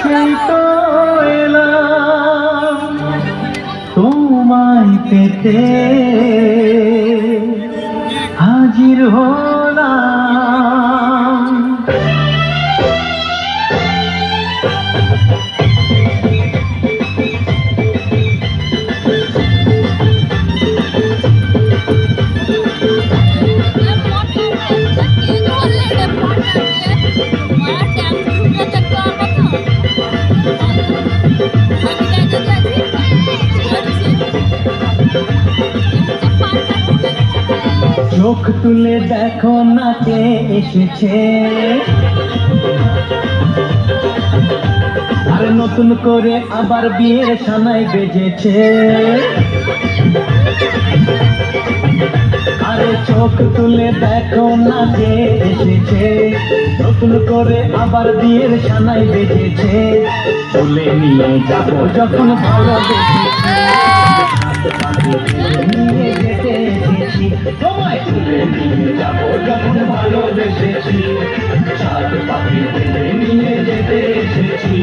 সেই তো এলাম তোমায় পেতে, হাজির হলাম। চোখ তুলে দেখো না কে এসেছে, আর নতুন করে আবার বিয়ের সানাই বেজেছে। আরে চোখ তুলে দেখো না কে এসেছে, নতুন করে আবার বিয়ের সানাই বেজেছে। তুলে নিয়ে যাবো যখন ভালোবেসেছি, নিয়ে যেতে এসেছি তোমায়। তুলে নিয়ে যাবো যখন ভালোবেসেছি, সাত পাখি তুলে নিয়ে যেতে এসেছি।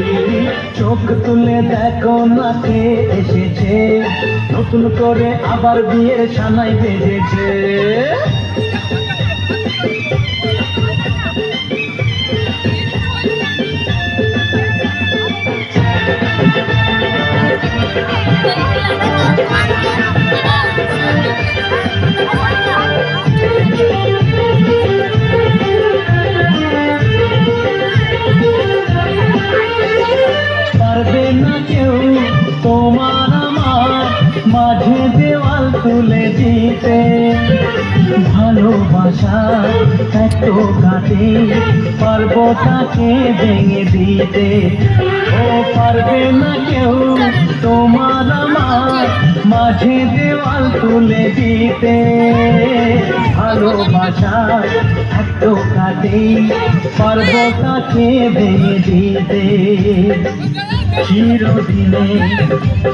চোখ তুলে দেখো না কে এসেছে, নতুন করে আবার বিয়ের সানাই বেজেছে। পারবে না কেউ তোমার আমার মাঝে দেওয়াল তুলে দিতে, ভালোবাসা এত কাটে পারবো তাকে ভেঙে দিতে। ও পারবে না কেউ তোমার আমার মাঝে দেওয়াল তুলে দিতে, ভালোবাসা এত কাটে পারবো তাকে ভেঙে দিতে। চিরদিনে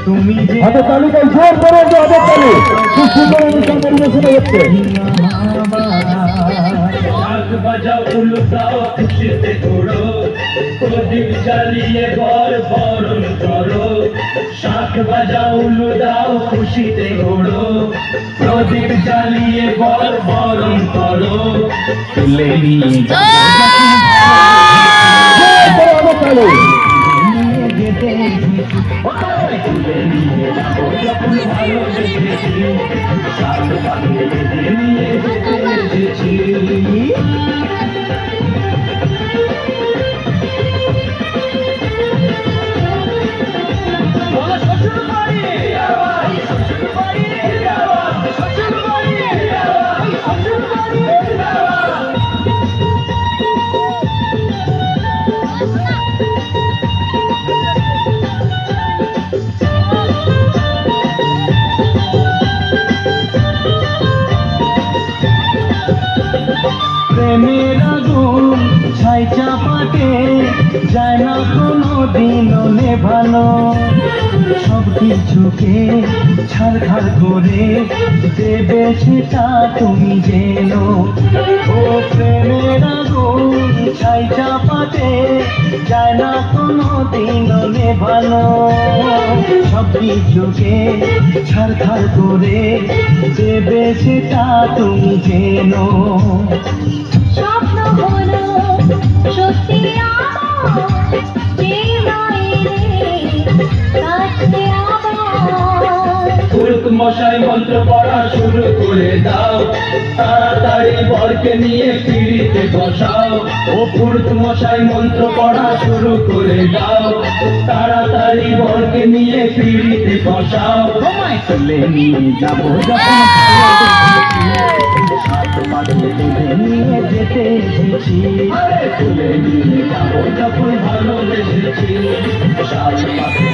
তুমি যে হাতে তালিকায় জোর করে হাতে তালি, খুব সুন্দর অনুষ্ঠান পরিবেশন হচ্ছে। শাক বাজাও উল্টাও খুশিতে ঘোড়ো, প্রদীপ জ্বালিয়ে ঘর বরণ করো। শাক বাজাও উল্টাও খুশিতে ঘোড়ো, প্রদীপ জ্বালিয়ে ঘর বরণ করো। তুলে নিয়ে যেতে তুলে নিয়ে যাবো যখন ভালোবেসেছি, সাত পাখি নিয়ে যেতে এসেছি। প্রেমের আগুন ছাই চাপাতে যায় না কোনো দিনও নেভানো, সব কিছুকে ছাড়খাড় করে দেবে সেটা তুমি জেনো। ও প্রেমের আগুন ছাই চাপাতে যায় না কোনো দিনও নেভানো, সব কিছুকে ছাড়খাড় করে দেবে সেটা তুমি জেনো। স্বপ্ন হলো সত্যি আমার, যে নয় রে কাছে আবার। পুরুত মশাই মন্ত্র পড়া শুরু করে দাও, তাড়াতাড়ি বরকে নিয়ে পিড়িতে বসাও। ও পুরুত মশাই মন্ত্র পড়া শুরু করে দাও, তাড়াতাড়ি বরকে নিয়ে পিড়িতে বসাও। তোমায় তুলে নিয়ে যাবো যখন নিয়ে যেতে এসেছি, তুলে নিয়ে যাবো যখন ভালোবেসেছি, সাত পাখি